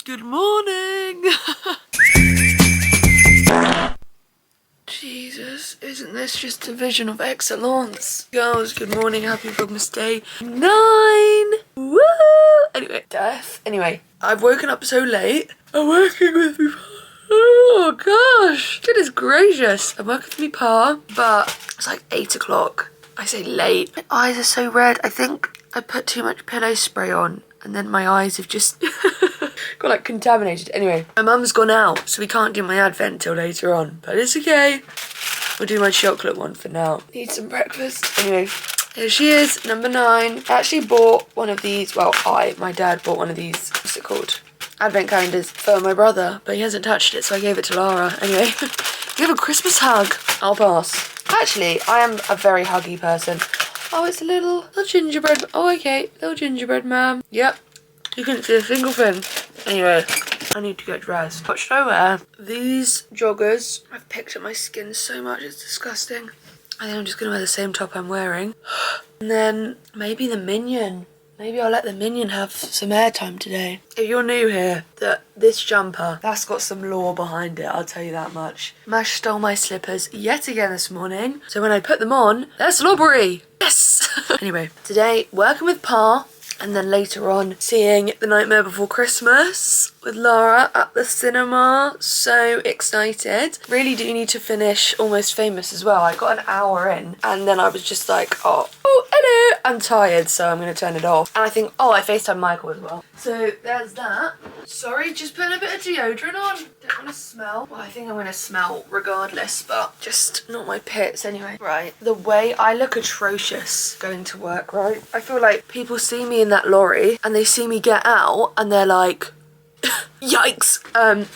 Good morning! Jesus, isn't this just a vision of excellence? Girls, good morning, happy vlogmas day 9! Woo! Anyway, death. Anyway, I've woken up so late. I'm working with me. Oh gosh, goodness gracious. I'm working with me pa, but it's like 8 o'clock. I say late. My eyes are so red. I think I put too much pillow spray on and then my eyes have just got like contaminated. Anyway, my mum's gone out, so we can't do my advent till later on, but it's okay. We'll do my chocolate one for now. Need some breakfast. Anyway, here she is, number 9. I actually bought one of these, well, my dad bought one of these, what's it called? Advent calendars for my brother, but he hasn't touched it, so I gave it to Lara. Anyway, give a Christmas hug. I'll pass. Actually, I am a very huggy person. Oh, it's a little gingerbread. Oh, okay, little gingerbread man. Yep, you couldn't see a single thing. Anyway, I need to get dressed. What should I wear? These joggers. I've picked up my skin so much, it's disgusting. I think I'm just gonna wear the same top I'm wearing. And then maybe the Minion. Maybe I'll let the Minion have some airtime today. If you're new here, this jumper, that's got some lore behind it, I'll tell you that much. Mash stole my slippers yet again this morning, so when I put them on, they're slobbery. Yes! Anyway, today, working with Pa, and then later on, seeing The Nightmare Before Christmas with Lara at the cinema. So excited. Really do need to finish Almost Famous as well. I got an hour in, and then I was just like, oh, hello, I'm tired, so I'm going to turn it off. And I think, I FaceTime Michael as well. So there's that. Sorry, just putting a bit of deodorant on. Don't want to smell. Well, I think I'm going to smell regardless, but just not my pits anyway. Right, the way I look atrocious going to work, right? I feel like people see me in that lorry and they see me get out and they're like, yikes.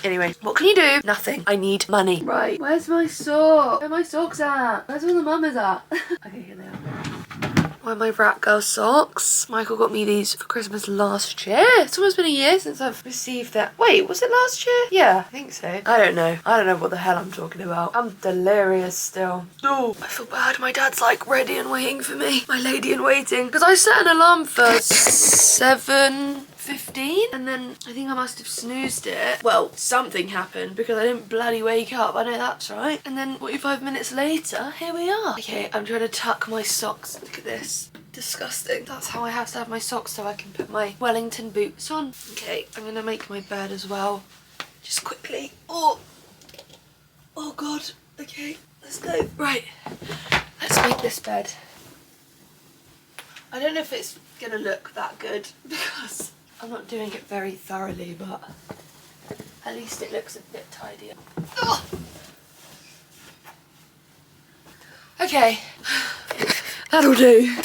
Anyway, what can you do? Nothing. I need money. Right, where's my sock? Where are my socks at? Where's all the mamas at? Okay, here they are. Where are my Rat Girl socks? Michael got me these for Christmas last year. It's almost been a year since I've received that. Wait, was it last year? Yeah, I think so. I don't know. I don't know what the hell I'm talking about. I'm delirious still. Oh, I feel bad. My dad's like ready and waiting for me. My lady in waiting. Because I set an alarm for 7:15 and then I think I must have snoozed it. Well, something happened because I didn't bloody wake up. I know that's right. And then 45 minutes later, here we are. Okay, I'm trying to tuck my socks. Look at this. Disgusting. That's how I have to have my socks so I can put my Wellington boots on. Okay, I'm gonna make my bed as well. Just quickly. Oh God. Okay, let's go. Right, let's make this bed. I don't know if it's gonna look that good because I'm not doing it very thoroughly, but at least it looks a bit tidier. Oh. Okay, that'll do.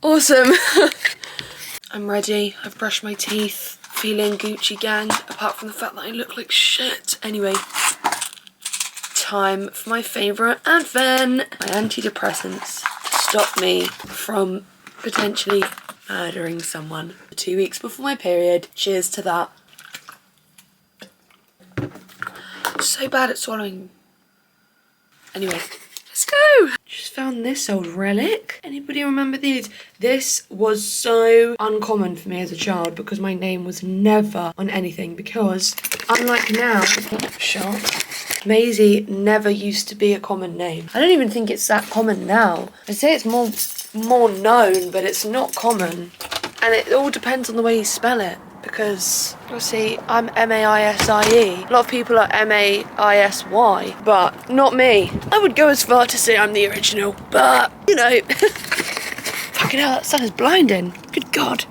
Awesome. I'm ready. I've brushed my teeth. Feeling Gucci gang, apart from the fact that I look like shit. Anyway, time for my favourite advent. My antidepressants to stop me from potentially murdering someone 2 weeks before my period. Cheers to that. So bad at swallowing. Anyway, let's go. Just found this old relic. Anybody remember these? This was so uncommon for me as a child because my name was never on anything, because unlike now, shop, Maisie never used to be a common name. I don't even think it's that common now. I'd say it's more known, but it's not common. And it all depends on the way you spell it, because obviously I'm M-A-I-S-I-E. A lot of people are M-A-I-S-Y, but not me. I would go as far to say I'm the original, but, you know. Fucking hell, that sun is blinding. Good God.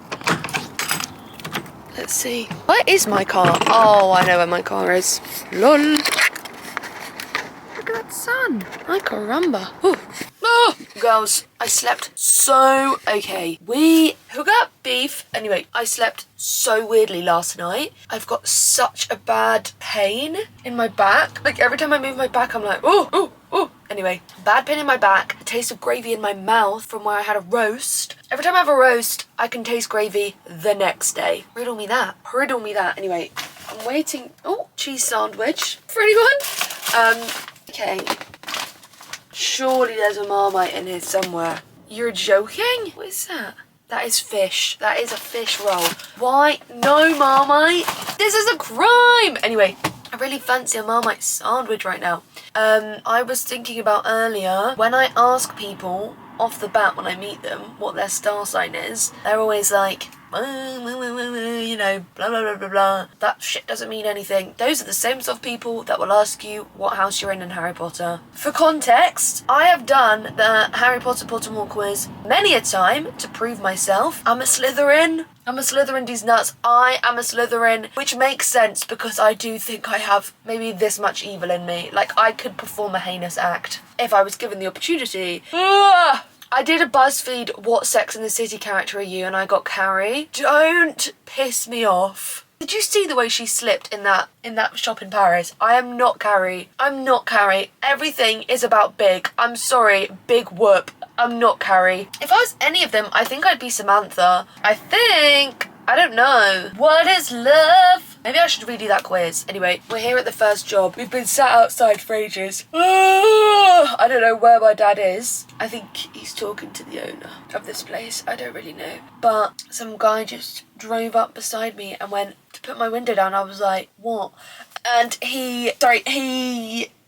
Let's see. Where is my car? Oh, I know where my car is. Lol. Look at that sun. Ay caramba. Ooh. Oh, girls, I slept so okay. We got beef. Anyway, I slept so weirdly last night. I've got such a bad pain in my back. Like every time I move my back, I'm like, oh. Anyway, bad pain in my back, a taste of gravy in my mouth from where I had a roast. Every time I have a roast, I can taste gravy the next day. Riddle me that. Riddle me that. Anyway, I'm waiting. Oh, cheese sandwich for anyone. Okay. Surely there's a Marmite in here somewhere. You're joking? What is that? That is fish. That is a fish roll. Why? No, Marmite. This is a crime. Anyway, I really fancy a Marmite sandwich right now. I was thinking about earlier, when I ask people off the bat when I meet them what their star sign is, they're always like, you know, blah blah blah blah blah. That shit doesn't mean anything. Those are the same sort of people that will ask you what house you're in Harry Potter. For context, I have done the Harry Potter Pottermore quiz many a time to prove myself. I'm a Slytherin. I'm a Slytherin, these nuts. I am a Slytherin, which makes sense because I do think I have maybe this much evil in me. Like, I could perform a heinous act if I was given the opportunity. Ugh! I did a BuzzFeed What Sex and the City character are you, and I got Carrie. Don't piss me off. Did you see the way she slipped in that shop in Paris? I am not Carrie. I'm not Carrie. Everything is about Big. I'm sorry, Big whoop. I'm not Carrie. If I was any of them, I think I'd be Samantha. I don't know. What is love? Maybe I should redo that quiz. Anyway, we're here at the first job. We've been sat outside for ages. I don't know where my dad is. I think he's talking to the owner of this place. I don't really know. But some guy just drove up beside me and went to put my window down. I was like, what? And he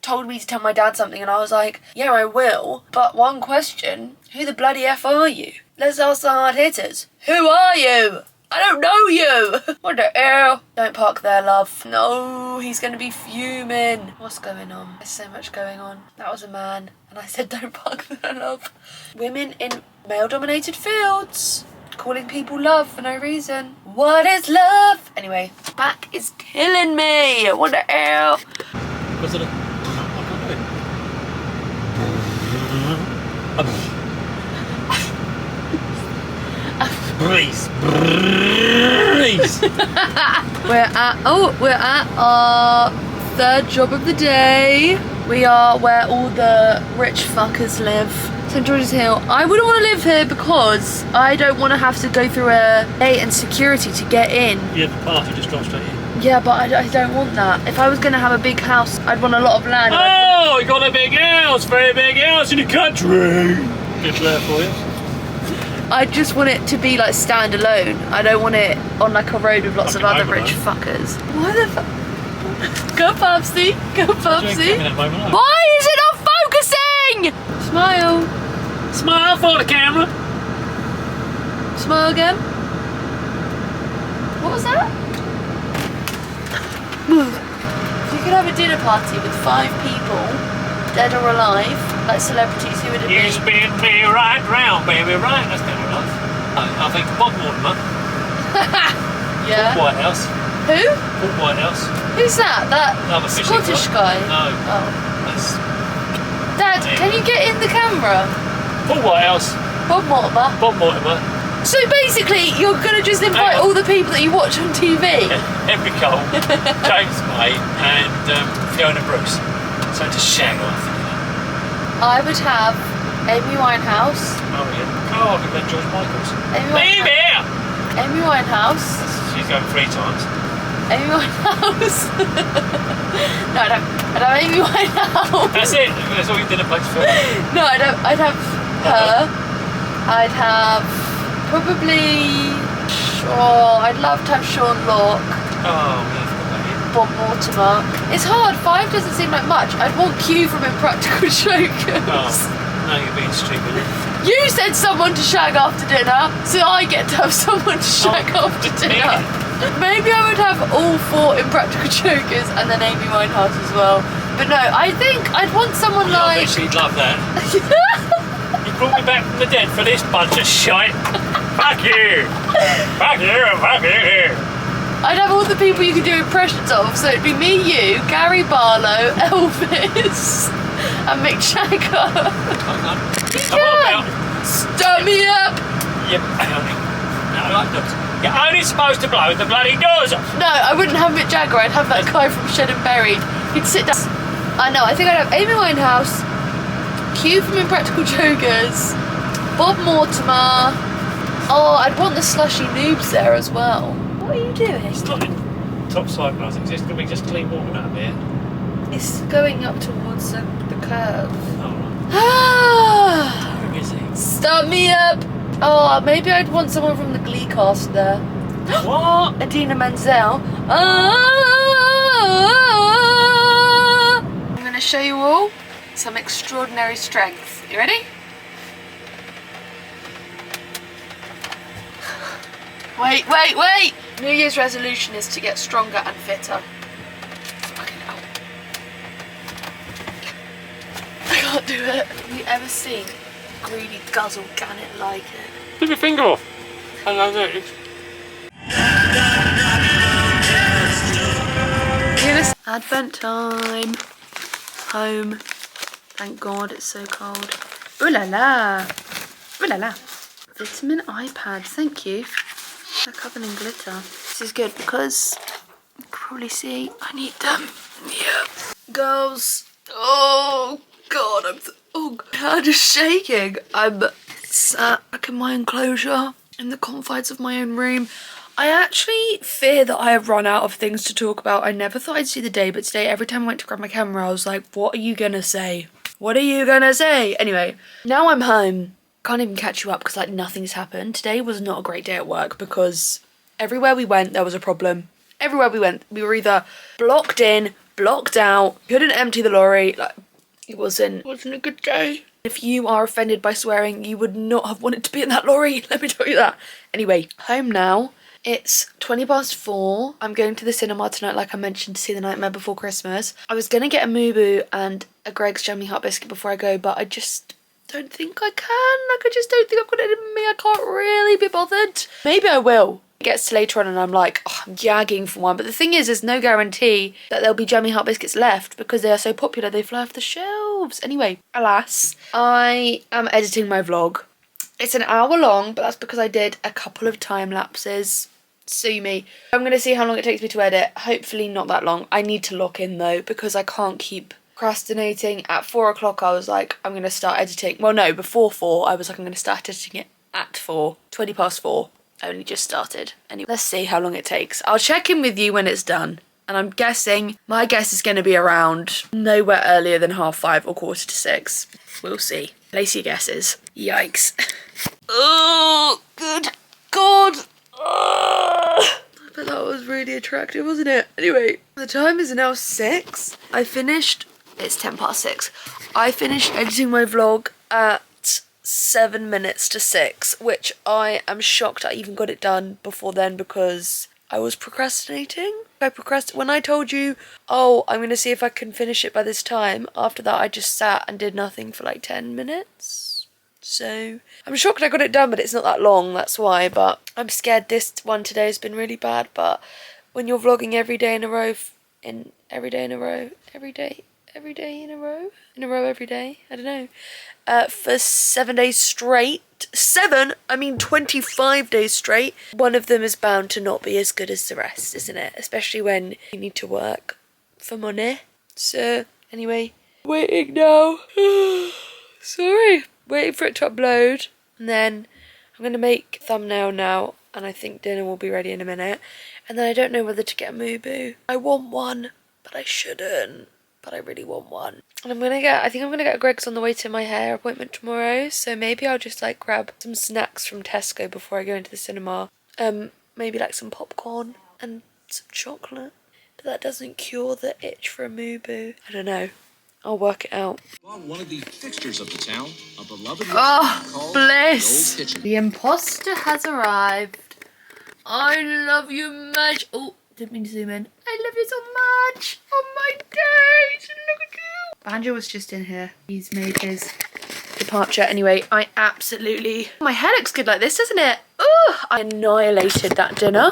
told me to tell my dad something, and I was like, yeah, I will. But one question, who the bloody F are you? Let's ask the hard hitters. Who are you? I don't know you! What the hell? Don't park there, love. No, he's gonna be fuming. What's going on? There's so much going on. That was a man, and I said don't park there, love. Women in male-dominated fields. Calling people love for no reason. What is love? Anyway, back is killing me. What the hell? What's it? I can't do it. Breeze. We're at our third job of the day. We are where all the rich fuckers live. St George's Hill. I wouldn't want to live here because I don't want to have to go through a gate and security to get in. Yeah, the party just dropped straight in. Yeah, but I don't want that. If I was going to have a big house, I'd want a lot of land. Oh, you got a big house, very big house in the country. Good there for you. I just want it to be like standalone. I don't want it on like a road with lots of other rich fuckers. Why the fuck? Go Pubsy, go Pubsy. Why is it not focusing? Smile. Smile for the camera. Smile again. What was that? If you could have a dinner party with 5 people, dead or alive, like celebrities, who would it be? You spin me right round, baby, right? That's good enough. I think Bob Mortimer. Yeah. White House. Who? Paul Whitehouse. Who's that? That Another Scottish guy? No. Oh. That's Dad, can you get in the camera? Paul Whitehouse. Bob Mortimer. Bob Mortimer. So basically, you're going to just invite all the people that you watch on TV? Henry Cole, James May, and Fiona Brooks. So to shag off. I would have Amy Winehouse. Oh yeah. Oh, I could bet George Michaels. Amy Winehouse. She's going 3 times. Amy Winehouse. No, I'd have Amy Winehouse. That's it. That's all your dinner plates for. No, I'd have her. I'd have probably. I'd love to have Sean Locke. Oh, yeah. Bob Mortimer. It's hard. 5 doesn't seem like much. I'd want Q from Impractical Jokers. Oh, no, you're being stupid. You said someone to shag after dinner, so I get to have someone to shag after dinner. Maybe I would have all 4 Impractical Jokers and then Amy Winehouse as well. But no, I think I'd want someone like... I bet she'd love that. You brought me back from the dead for this bunch of shite. Fuck you. Fuck you and fuck you. I'd have all the people you could do impressions of, so it'd be me, you, Gary Barlow, Elvis, and Mick Jagger. You can! Start me up! Yep, no, you're only supposed to blow the bloody doors off. No, I wouldn't have Mick Jagger, I'd have that guy from Shed and Buried. He'd sit down. I know, I think I'd have Amy Winehouse, Q from Impractical Jokers, Bob Mortimer. Oh, I'd want the slushy noobs there as well. What are you doing? It's not in top side glassing, it's going to be just clean water out there. It's going up towards the curve. Oh, right. Ah! Where is he? Start me up! Oh, maybe I'd want someone from the Glee cast there. What? Adina Menzel. I'm going to show you all some extraordinary strength. You ready? Wait, wait, wait! New Year's resolution is to get stronger and fitter. Fucking hell. I can't do it. Have you ever seen greedy guzzle can it like it? Keep your finger off. I love it. Advent time. Home. Thank God it's so cold. Ooh la la. Ooh la la. Vitamin eye pads, thank you. They're covered in glitter. This is good because you can probably see I need them. Yeah. Girls. Oh God, I'm just shaking. I'm sat back in my enclosure in the confines of my own room. I actually fear that I have run out of things to talk about. I never thought I'd see the day, but today every time I went to grab my camera I was like, what are you gonna say? What are you gonna say? Anyway, now I'm home. Can't even catch you up because like nothing's happened. Today was not a great day at work because everywhere we went there was a problem. Everywhere we went we were either blocked in, blocked out, couldn't empty the lorry. Like it wasn't a good day. If you are offended by swearing, you would not have wanted to be in that lorry, let me tell you that. Anyway, home now. It's 4:20. I'm going to the cinema tonight, like I mentioned, to see The Nightmare Before Christmas. I was going to get a Mubu and a Greg's Jammy Heart Biscuit before I go, but I just don't think I can. Like, I just don't think I've got it in me. I can't really be bothered. Maybe I will. It gets to later on and I'm like, oh, I'm gagging for one. But the thing is, there's no guarantee that there'll be Jammy Heart Biscuits left because they are so popular, they fly off the shelves. Anyway, alas, I am editing my vlog. It's an hour long, but that's because I did a couple of time lapses. Sue me. I'm going to see how long it takes me to edit. Hopefully not that long. I need to lock in though because I can't keep procrastinating. At 4 o'clock I was like, I'm going to start editing. Well, no, before 4 I was like, I'm going to start editing it at 4. 4:20. I only just started. Anyway, let's see how long it takes. I'll check in with you when it's done. And I'm guessing, my guess is going to be around nowhere earlier than 5:30 or 5:45. We'll see. Place your guesses. Yikes. Oh, good God. I bet that was really attractive, wasn't it? Anyway, the time is now 6. It's 6:10. I finished editing my vlog at 7 minutes to 6, which I am shocked I even got it done before then because I was procrastinating. When I told you, oh, I'm going to see if I can finish it by this time, after that I just sat and did nothing for like 10 minutes. So I'm shocked I got it done, but it's not that long, that's why. But I'm scared this one today has been really bad. But when you're vlogging every day in a row, every day in a row, I don't know, for 7 days straight, 25 days straight, one of them is bound to not be as good as the rest, isn't it? Especially when you need to work for money. So anyway, waiting now. Sorry, waiting for it to upload, and then I'm gonna make a thumbnail now, and I think dinner will be ready in a minute. And then I don't know whether to get a Mubu. I want one, but I shouldn't. But I really want one. And I think I'm gonna get a Greg's on the way to my hair appointment tomorrow. So maybe I'll just like grab some snacks from Tesco before I go into the cinema. Maybe like some popcorn and some chocolate. But that doesn't cure the itch for a Mubu. I don't know. I'll work it out. One of the fixtures of the town, a beloved Oh, bliss! The imposter has arrived. I love you much. Oh, didn't mean to zoom in. I love you so much. Oh my days, look at you. Banjo was just in here. He's made his departure. Anyway, my hair looks good like this, doesn't it? Oh, I annihilated that dinner.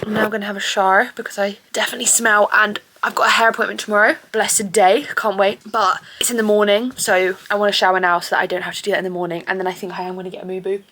I'm now gonna have a shower because I definitely smell, and I've got a hair appointment tomorrow. Blessed day, can't wait. But it's in the morning, so I want to shower now so that I don't have to do that in the morning. And then I think I am gonna get a Mubu.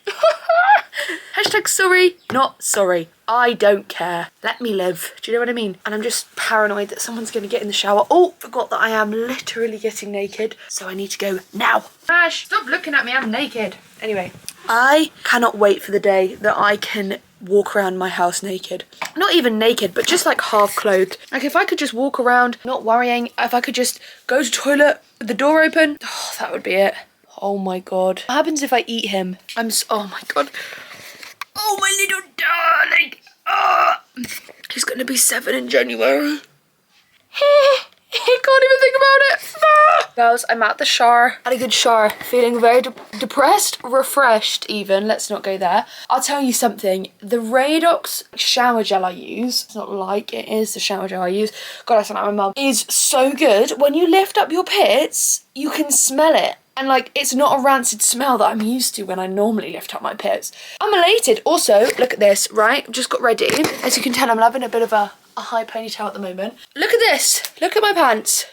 Hashtag sorry, not sorry. I don't care. Let me live. Do you know what I mean? And I'm just paranoid that someone's going to get in the shower. Oh, forgot that I am literally getting naked. So I need to go now. Ash, stop looking at me. I'm naked. Anyway, I cannot wait for the day that I can walk around my house naked. Not even naked, but just like half clothed. Like if I could just walk around, not worrying. If I could just go to the toilet with the door open. Oh, that would be it. Oh my God. What happens if I eat him? Oh my God. Oh, my little darling. He's gonna be 7 in January. I can't even think about it. Girls, I'm at the shower. Had a good shower. Feeling very depressed, refreshed even. Let's not go there. I'll tell you something. The Radox shower gel I use, it's not like it is the shower gel I use. God, I sound like my mum. Is so good. When you lift up your pits, you can smell it. And like, it's not a rancid smell that I'm used to when I normally lift up my pits. I'm elated. Also, look at this, right? Just got ready. As you can tell, I'm loving a bit of a high ponytail at the moment. Look at this. Look at my pants.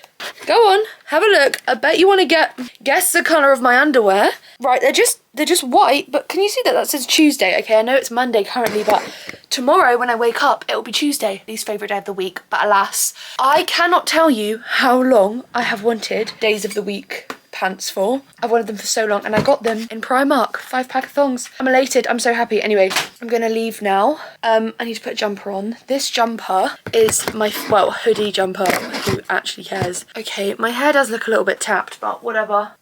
Go on, have a look. I bet you want to guess the colour of my underwear. Right, they're just white, but can you see that says Tuesday? Okay, I know it's Monday currently, but tomorrow when I wake up, it'll be Tuesday, least favourite day of the week. But alas, I cannot tell you how long I have wanted days of the week pants for. I've wanted them for so long, and I got them in Primark, 5-pack of thongs. I'm elated, I'm so happy. Anyway, I'm gonna leave now. I need to put a jumper on. This jumper is my, well, hoodie jumper. Who actually cares? Okay, my hair does look a little bit tapped, but whatever.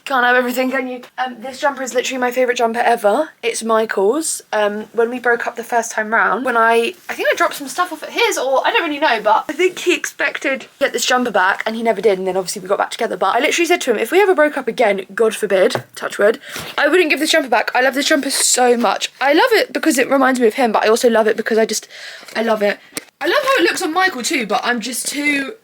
Can't have everything, can you? This jumper is literally my favourite jumper ever. It's Michael's. When we broke up the first time round, when I think I dropped some stuff off at his, or I don't really know, but I think he expected to get this jumper back, and he never did, and then obviously we got back together. But I literally said to him, if we ever broke up again, God forbid, touch wood, I wouldn't give this jumper back. I love this jumper so much. I love it because it reminds me of him, but I also love it because I love it. I love how it looks on Michael too, but I'm too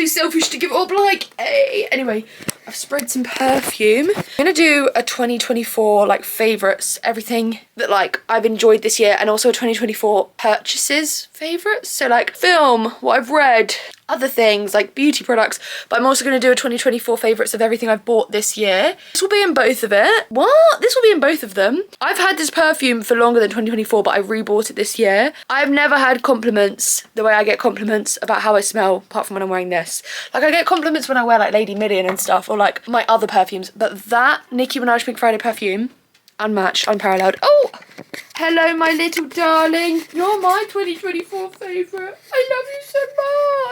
selfish to give it up, like, hey. Anyway, I've sprayed some perfume. I'm gonna do a 2024, like, favourites, everything that, like, I've enjoyed this year, and also a 2024 purchases favourites. So, like, film, what I've read, other things, like beauty products. But I'm also gonna do a 2024 favourites of everything I've bought this year. This will be in both of it. What? This will be in both of them. I've had this perfume for longer than 2024, but I rebought it this year. I've never had compliments the way I get compliments about how I smell, apart from when I'm wearing this. Like, I get compliments when I wear, like, Lady Million and stuff, or, like, my other perfumes. But that Nicki Minaj Pink Friday perfume, unmatched, unparalleled. Oh! Hello, my little darling. You're my 2024 favourite. I love you so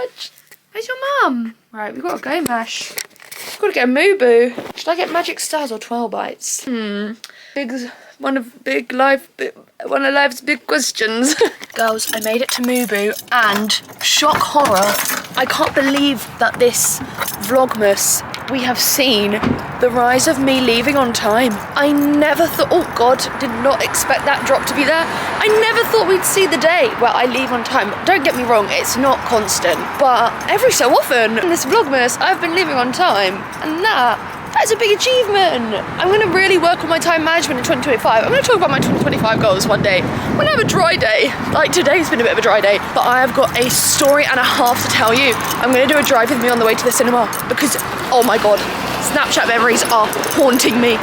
much. Where's your mum? Right, we've got to go, Mash. I've got to get a Mubu. Should I get Magic Stars or 12 Bites? One of life's big questions. Girls, I made it to Mubu, and shock horror, I can't believe that this vlogmas we have seen the rise of me leaving on time. I never thought, oh God, did not expect that drop to be there. I never thought we'd see the day where I leave on time. Don't get me wrong, it's not constant, but every so often in this vlogmas, I've been leaving on time, and that's a big achievement. I'm gonna really work on my time management in 2025. I'm gonna talk about my 2025 goals one day. I'm gonna have a dry day. Like, today's been a bit of a dry day, but I have got a story and a half to tell you. I'm gonna do a drive with me on the way to the cinema because, oh my God, Snapchat memories are haunting me.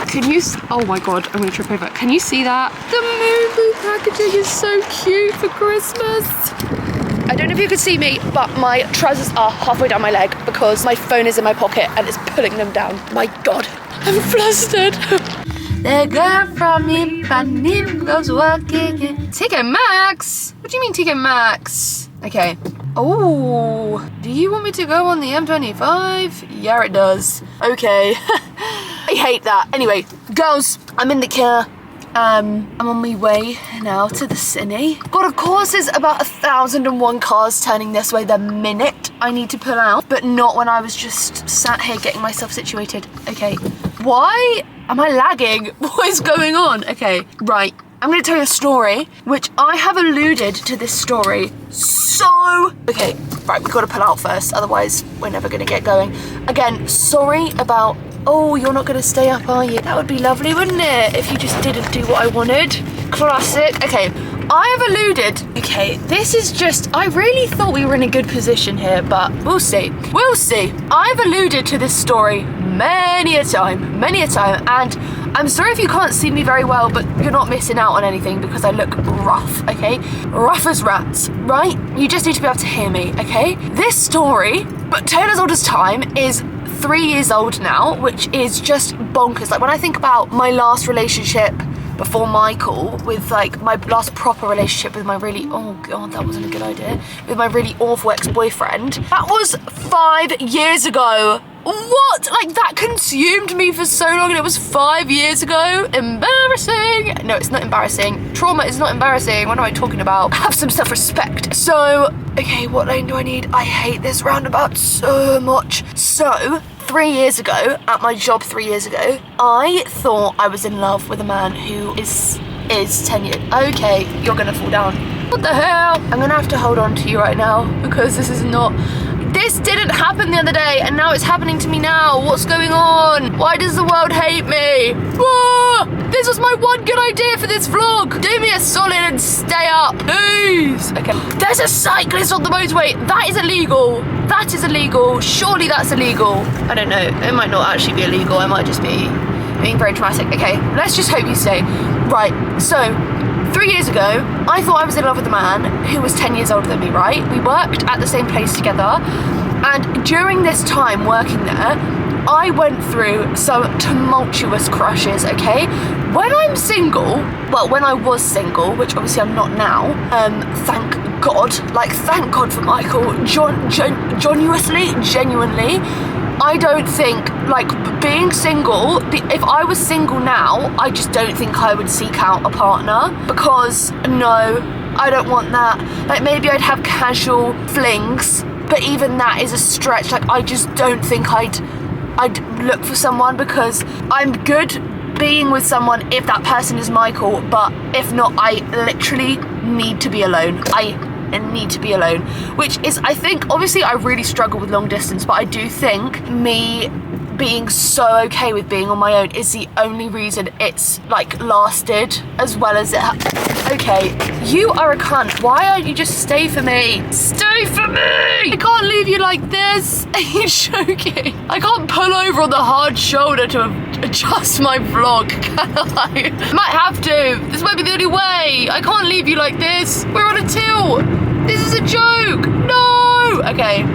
Oh my God, I'm gonna trip over. Can you see that? The Mubu packaging is so cute for Christmas. I don't know if you can see me, but my trousers are halfway down my leg because my phone is in my pocket and it's pulling them down. My God, I'm flustered. The girl from Ipanema goes working. TK Maxx? What do you mean TK Maxx? Okay. Oh, do you want me to go on the M25? Yeah, it does. Okay. I hate that. Anyway, girls, I'm in the car. I'm on my way now to the cine. God, of course, there's about 1,001 cars turning this way the minute I need to pull out, but not when I was just sat here getting myself situated. Okay, why am I lagging? What is going on? Okay, right. I'm going to tell you a story, which I have alluded to this story okay, right, we've got to pull out first, otherwise we're never going to get going. Again, sorry about, oh, you're not going to stay up, are you? That would be lovely, wouldn't it, if you just didn't do what I wanted? Classic. Okay, I have alluded, okay, this is just, I really thought we were in a good position here, but we'll see. We'll see. I've alluded to this story many a time, and I'm sorry if you can't see me very well, but you're not missing out on anything because I look rough, okay? Rough as rats, right? You just need to be able to hear me, okay? This story, but Tale as Old as Time, is 3 years old now, which is just bonkers. Like, when I think about my last relationship before Michael, with like my last proper relationship with my really, oh God, that wasn't a good idea, with my really awful ex-boyfriend, that was 5 years ago. What? Like, that consumed me for so long, and it was 5 years ago. Embarrassing. No, it's not embarrassing. Trauma is not embarrassing. What am I talking about? Have some self-respect. So, okay, what lane do I need? I hate this roundabout so much. So, 3 years ago, at my job 3 years ago, I thought I was in love with a man who is 10 years. Okay, you're gonna fall down. What the hell? I'm gonna have to hold on to you right now, because this didn't happen the other day, and now it's happening to me now. What's going on? Why does the world hate me? Ah, this was my one good idea for this vlog. Do me a solid and stay up, please. Okay, there's a cyclist on the motorway. That is illegal. That is illegal. Surely that's illegal. I don't know. It might not actually be illegal. I might just be being very dramatic. Okay, let's just hope you stay. Right, so 3 years ago, I thought I was in love with a man who was 10 years older than me, right? We worked at the same place together, and during this time working there, I went through some tumultuous crushes, okay? When I'm single, well, when I was single, which obviously I'm not now, thank God for Michael, genuinely, I don't think, like, being single, if I was single now, I just don't think I would seek out a partner, because, no, I don't want that. Like, maybe I'd have casual flings, but even that is a stretch. Like, I just don't think I'd look for someone, because I'm good being with someone if that person is Michael, but if not, I literally need to be alone. I need to be alone, which is, I think, obviously I really struggle with long distance, but I do think me being so okay with being on my own is the only reason it's, like, lasted as well as it Okay, you are a cunt. Why don't you just stay for me? Stay for me! I can't leave you like this. Are you joking? I can't pull over on the hard shoulder to adjust my vlog, can I? Might have to. This might be the only way. I can't leave you like this. We're on a tilt. This is a joke. No! Okay.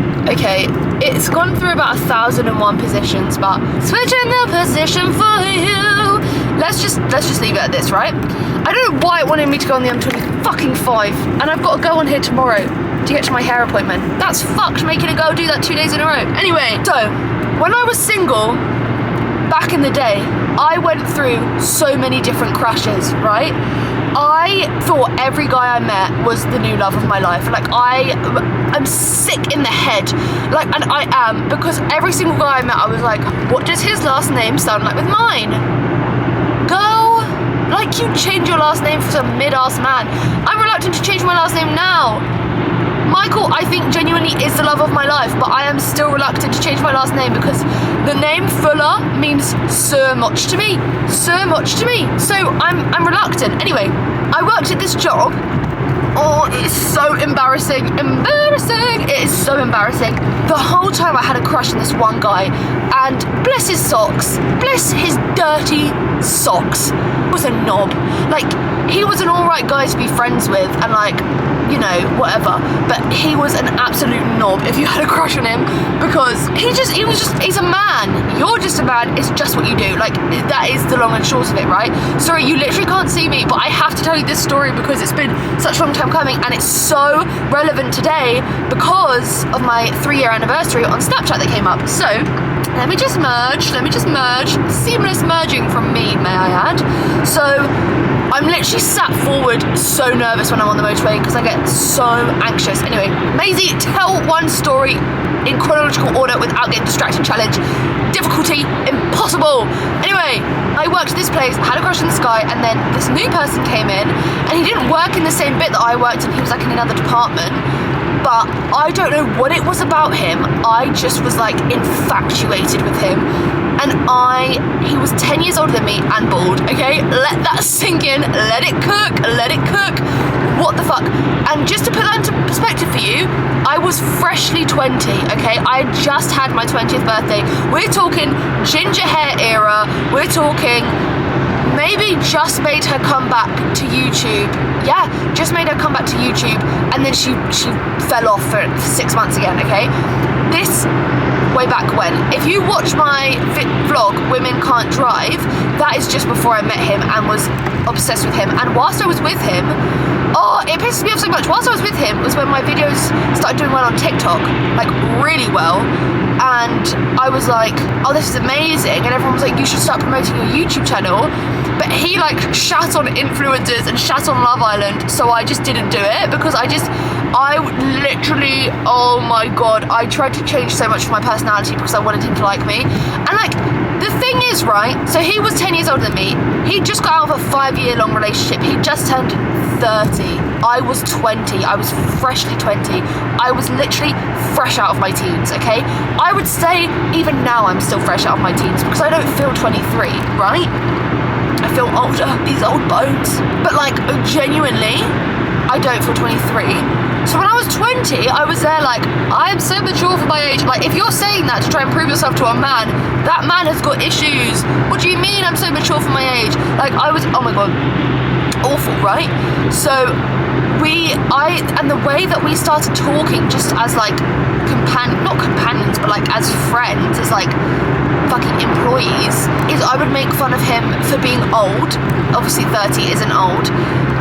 It's gone through about 1,001 positions, but switching the position for you. Let's just leave it at this, right? I don't know why it wanted me to go on the M25, and I've got to go on here tomorrow to get to my hair appointment. That's fucked, making a girl do that 2 days in a row. Anyway, so when I was single back in the day, I went through so many different crushes, right? I thought every guy I met was the new love of my life. Like, I'm sick in the head. Like, and I am, because every single guy I met, I was like, what does his last name sound like with mine? Girl, like, you change your last name for some mid-ass man. I'm reluctant to change my last name now. Michael, I think, genuinely is the love of my life, but I am still reluctant to change my last name because the name Fuller means so much to me. So much to me. So I'm reluctant. Anyway, I worked at this job. Oh, it is so embarrassing. Embarrassing. It is so embarrassing. The whole time I had a crush on this one guy, and bless his socks, bless his dirty socks, was a knob. Like, he was an alright guy to be friends with, and, like, you know, whatever, but he was an absolute knob if you had a crush on him, because he's a man. You're just a man. It's just what you do. Like, that is the long and short of it, right? Sorry, you literally can't see me, but I have to tell you this story because it's been such a long time coming, and it's so relevant today because of my 3-year anniversary on Snapchat that came up. So let me just merge, seamless merging from me, may I add. So I'm literally sat forward, so nervous when I'm on the motorway because I get so anxious. Anyway, Maisie, tell one story in chronological order without getting distracted challenge. Difficulty, impossible. Anyway, I worked at this place, had a crush on this guy, and then this new person came in, and he didn't work in the same bit that I worked in, he was like in another department. But I don't know what it was about him. I just was like infatuated with him. And he was 10 years older than me and bald, okay? Let that sink in, let it cook. What the fuck? And just to put that into perspective for you, I was freshly 20, okay? I had just had my 20th birthday. We're talking ginger hair era. We're talking maybe just made her come back to YouTube. Yeah, just made her come back to YouTube, and then she fell off for 6 months again, okay? This way back when. If you watch my vlog, Women Can't Drive, that is just before I met him and was obsessed with him. And whilst I was with him, Oh, it pisses me off so much. Whilst I was with him was when my videos started doing well on TikTok, like really well. And I was like, oh, this is amazing. And everyone was like, you should start promoting your YouTube channel. But he like shat on influencers and shat on Love Island. So I just didn't do it because I literally, oh my God, I tried to change so much of my personality because I wanted him to like me. And like, the thing is, right, so he was 10 years older than me. He just got out of a 5-year-long relationship. He just turned 30. I was 20. I was freshly 20. I was literally fresh out of my teens, okay? I would say even now I'm still fresh out of my teens because I don't feel 23, right? I feel older, these old bones. But like, genuinely, I don't feel 23. So when I was 20, I was there like, I am so mature for my age. Like, if you're saying that to try and prove yourself to a man, that man has got issues. What do you mean I'm so mature for my age? Like, I was, oh my God, awful, right? So and the way that we started talking just as like not companions, but like as friends, as like fucking employees, is I would make fun of him for being old. Obviously 30 isn't old,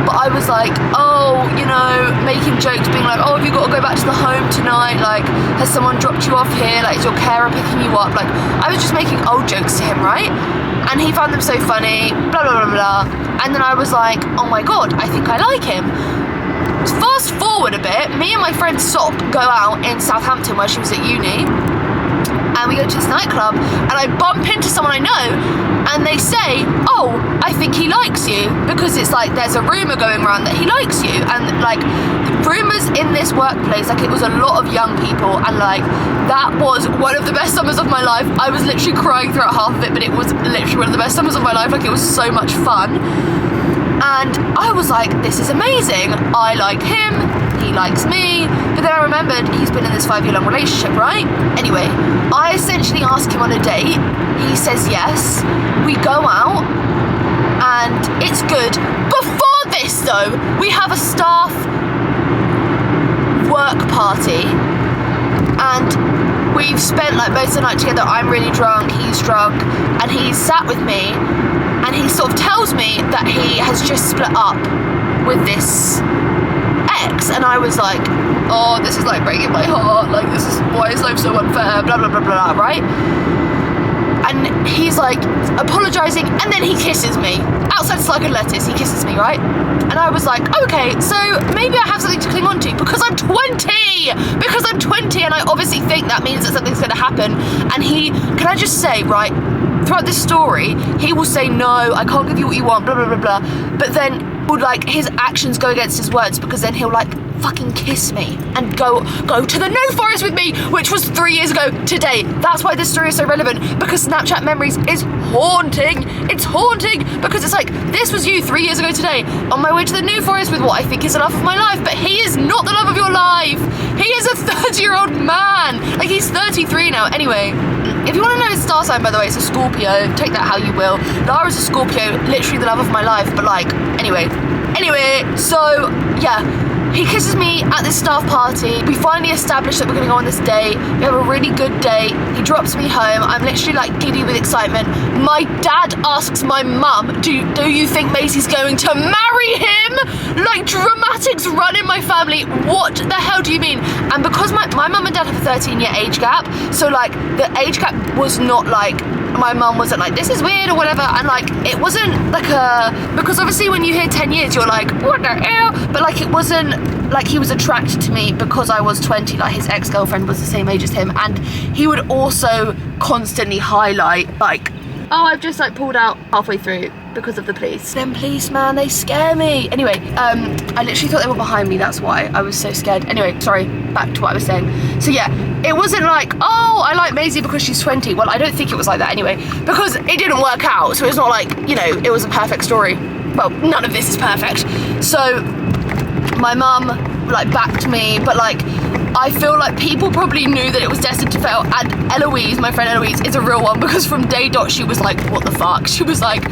but I was like, oh, you know, making jokes, being like, oh, have you got to go back to the home tonight? Like, has someone dropped you off here? Like, is your carer picking you up? Like, I was just making old jokes to him, right? And he found them so funny, blah, blah, blah, blah. And then I was like, oh my God, I think I like him. Fast forward a bit, me and my friend Sop go out in Southampton where she was at uni, and we go to this nightclub, and I bump into someone I know, and they say, oh, I think he likes you, because it's like there's a rumour going around that he likes you. And like, rumours in this workplace, like, it was a lot of young people, and like, that was one of the best summers of my life. I was literally crying throughout half of it, but it was literally one of the best summers of my life. Like, it was so much fun. And I was like, this is amazing. I like him, he likes me. But then I remembered he's been in this 5-year-long relationship, right? Anyway, I essentially ask him on a date. He says yes. We go out and it's good. Before this though, we have a staff work party and we've spent like most of the night together. I'm really drunk, he's drunk, and he's sat with me. And he sort of tells me that he has just split up with this ex. And I was like, oh, this is like breaking my heart. Like, this is, why is life so unfair? Blah, blah, blah, blah, blah, right? And he's like apologising, and then he kisses me. Outside Slug and Lettuce, he kisses me, right? And I was like, okay, so maybe I have something to cling on to because I'm 20! Because I'm 20, and I obviously think that means that something's going to happen. And can I just say, right, throughout this story, he will say, no, I can't give you what you want, blah, blah, blah, blah. But then, would like, his actions go against his words, because then he'll like fucking kiss me and go to the New Forest with me, which was 3 years ago today. That's why this story is so relevant, because Snapchat memories is haunting. It's haunting because it's like, this was you 3 years ago today, on my way to the New Forest with what I think is the love of my life, but he is not the love of your life. He is a 30-year-old man. Like, he's 33 now. Anyway, if you want to know his star sign, by the way, it's a Scorpio. Take that how you will. Lara's a Scorpio, literally the love of my life, but like, anyway, so yeah. He kisses me at this staff party. We finally established that we're gonna go on this date. We have a really good date. He drops me home. I'm literally like giddy with excitement. My dad asks my mum, do you think Maisie's going to marry him? Like, dramatics run in my family. What the hell do you mean? And because my mum and dad have a 13-year age gap, so like the age gap was not like, my mum wasn't like, this is weird or whatever, and like, it wasn't like because obviously when you hear 10 years, you're like, what the hell? But like, it wasn't like he was attracted to me because I was 20, like his ex-girlfriend was the same age as him, and he would also constantly highlight like, oh, I've just like pulled out halfway through because of the police. Them police, man, they scare me. Anyway, I literally thought they were behind me, that's why I was so scared. Anyway, sorry, back to what I was saying. So yeah, it wasn't like, oh, I like Maisie because she's 20. Well, I don't think it was like that anyway, because it didn't work out, so it's not like, you know, it was a perfect story. Well, none of this is perfect. So my mum like backed me, but like, I feel like people probably knew that it was destined to fail, and Eloise, my friend Eloise, is a real one, because from day dot she was like, what the fuck? She was like,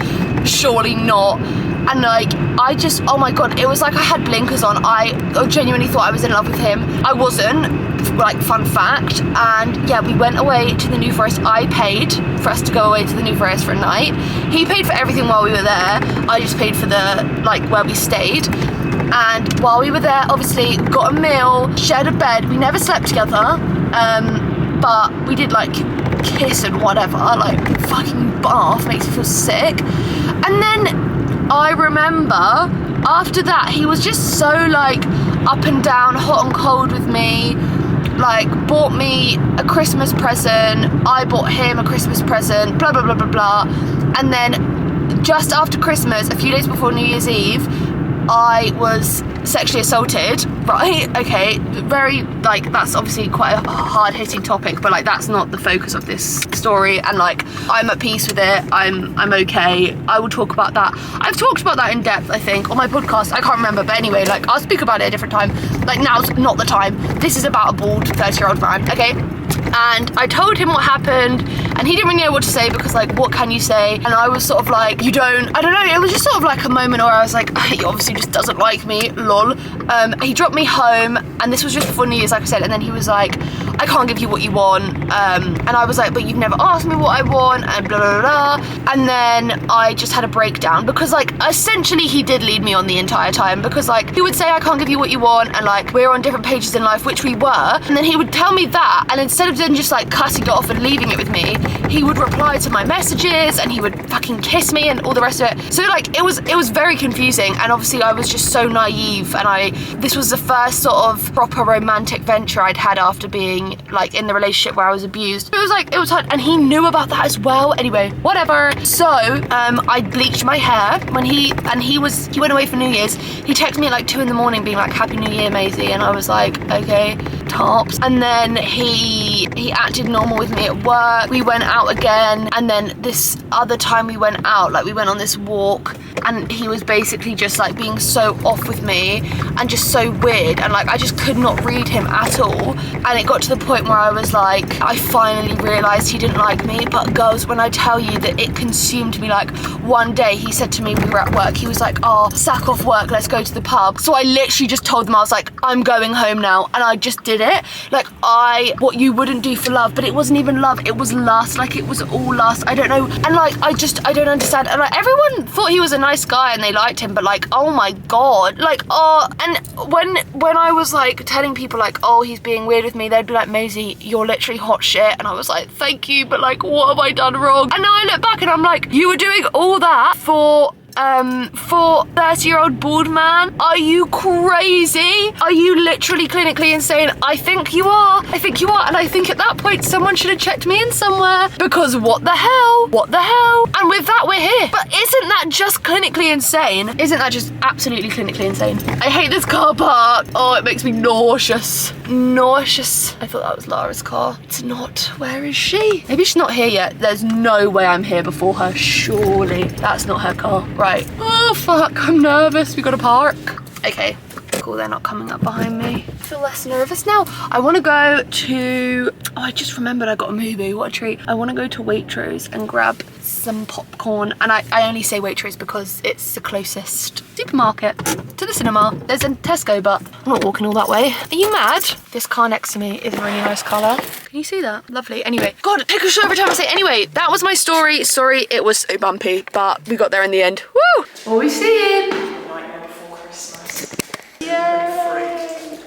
surely not. And like, I just, oh my god, it was like I had blinkers on. I genuinely thought I was in love with him. I wasn't, like, fun fact. And yeah, we went away to the New Forest. I paid for us to go away to the New Forest for a night. He paid for everything while we were there. I just paid for the, like, where we stayed. And while we were there, obviously got a meal, shared a bed. We never slept together, but we did like kiss and whatever, like fucking bath, makes me feel sick. And then I remember after that, he was just so like up and down, hot and cold with me. Like, bought me a Christmas present, I bought him a Christmas present, blah, blah, blah, blah, blah. And then just after Christmas, a few days before New Year's Eve, I was sexually assaulted, right? Okay, very, like, that's obviously quite a hard-hitting topic, but like, that's not the focus of this story. And like, I'm at peace with it. I'm okay. I will talk about that. I've talked about that in depth, I think, on my podcast. I can't remember, but anyway, like, I'll speak about it a different time. Like, now's not the time. This is about a bald 30-year-old man, okay? And I told him what happened, and he didn't really know what to say, because like, what can you say? And I was sort of like, I don't know, it was just sort of like a moment where I was like, he obviously just doesn't like me, lol. He dropped me home, and this was just before New Year's, like I said, and then he was like, I can't give you what you want, and I was like, but you've never asked me what I want, and blah, blah, blah. And then I just had a breakdown, because like, essentially he did lead me on the entire time, because like, he would say, I can't give you what you want, and like, we're on different pages in life, which we were, and then he would tell me that, and instead of then just like cutting it off and leaving it with me, he would reply to my messages, and he would fucking kiss me and all the rest of it. So like, it was very confusing, and obviously I was just so naive, and this was the first sort of proper romantic venture I'd had after being like in the relationship where I was abused. It was hard, and he knew about that as well. Anyway, whatever. So I bleached my hair when he went away for New Year's. He texted me at like 2 a.m. being like, Happy New Year, Maisie, and I was like, okay, tops. And then he acted normal with me at work. We went out again, and then this other time we went out, like we went on this walk, and he was basically just like being so off with me and just so weird, and like I just could not read him at all. And it got to the point where I was like, I finally realised he didn't like me. But girls, when I tell you that it consumed me, like one day he said to me, we were at work, he was like, oh, sack off work, let's go to the pub. So I literally just told them, I was like, I'm going home now, and I just did it. Like, what you wouldn't do for love, but it wasn't even love, it was lust. Like, it was all lust, I don't know. And like, I don't understand. And like, everyone thought he was a nice guy and they liked him, but like, oh my god, like, oh. And when I was like telling people like, oh, he's being weird with me, they'd be like, Maisie, you're literally hot shit. And I was like, thank you, but like, what have I done wrong? And now I look back and I'm like, you were doing all that for 30-year-old bald man? Are you crazy? Are you literally clinically insane? I think you are. And I think at that point someone should have checked me in somewhere, because what the hell? And with that, we're here. But isn't that just clinically insane? Isn't that just absolutely clinically insane? I hate this car park. Oh, it makes me nauseous. I thought that was Lara's car. It's not. Where is she? Maybe she's not here yet. There's no way I'm here before her. Surely that's not her car. Right. Oh fuck, I'm nervous. We gotta park. Okay, cool, they're not coming up behind me. I feel less nervous now. I wanna go to, oh, I just remembered I got a movie, what a treat. I wanna go to Waitrose and grab some popcorn. And I only say Waitrose because it's the closest supermarket to the cinema. There's a Tesco, but I'm not walking all that way. Are you mad? This car next to me is a really nice colour. Can you see that? Lovely. Anyway, God, it takes every time I say anyway. That was my story. Sorry, it was so bumpy, but we got there in the end. Woo! What are we seeing? Nightmare Before Christmas. Yay!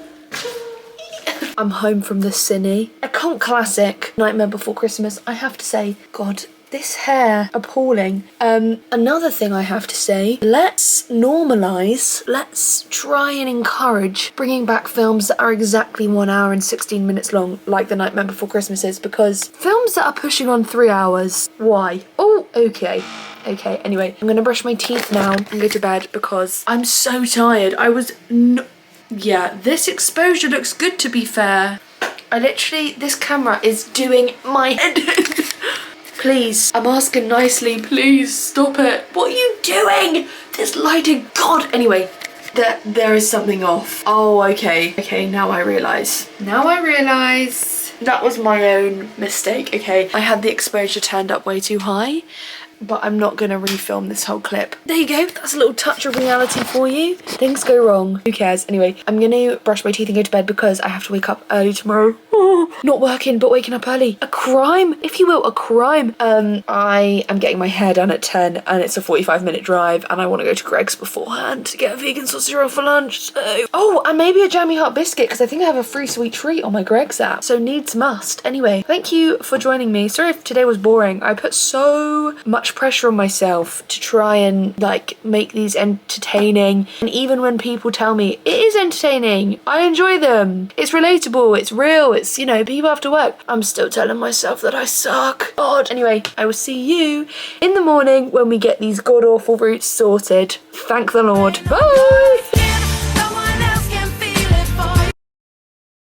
I'm home from the cine. A cult classic, Nightmare Before Christmas. I have to say, God, this hair, appalling. Another thing I have to say, let's try and encourage bringing back films that are exactly 1 hour and 16 minutes long, like The Nightmare Before Christmas is, because films that are pushing on 3 hours, why? Oh, okay. Okay, anyway, I'm gonna brush my teeth now and go to bed because I'm so tired. Yeah, this exposure looks good, to be fair. This camera is doing my head in. Please, I'm asking nicely, please stop it. What are you doing? This lighting, God. Anyway, there is something off. Oh, okay. Okay, now I realise. That was my own mistake, okay? I had the exposure turned up way too high, but I'm not gonna refilm this whole clip. There you go, that's a little touch of reality for you. Things go wrong, who cares? Anyway, I'm gonna brush my teeth and go to bed because I have to wake up early tomorrow. Not working, but waking up early. A crime, if you will, a crime. I am getting my hair done at 10 and it's a 45-minute drive and I want to go to Greg's beforehand to get a vegan sausage roll for lunch. So, oh, and maybe a jammy hot biscuit because I think I have a free sweet treat on my Greg's app. So needs must. Anyway, thank you for joining me. Sorry if today was boring. I put so much pressure on myself to try and like make these entertaining. And even when people tell me it is entertaining, I enjoy them. It's relatable, it's real, it's, you know, people have to work. I'm still telling myself that I suck. God. Anyway, I will see you in the morning when we get these god-awful routes sorted. Thank the Lord. Bye!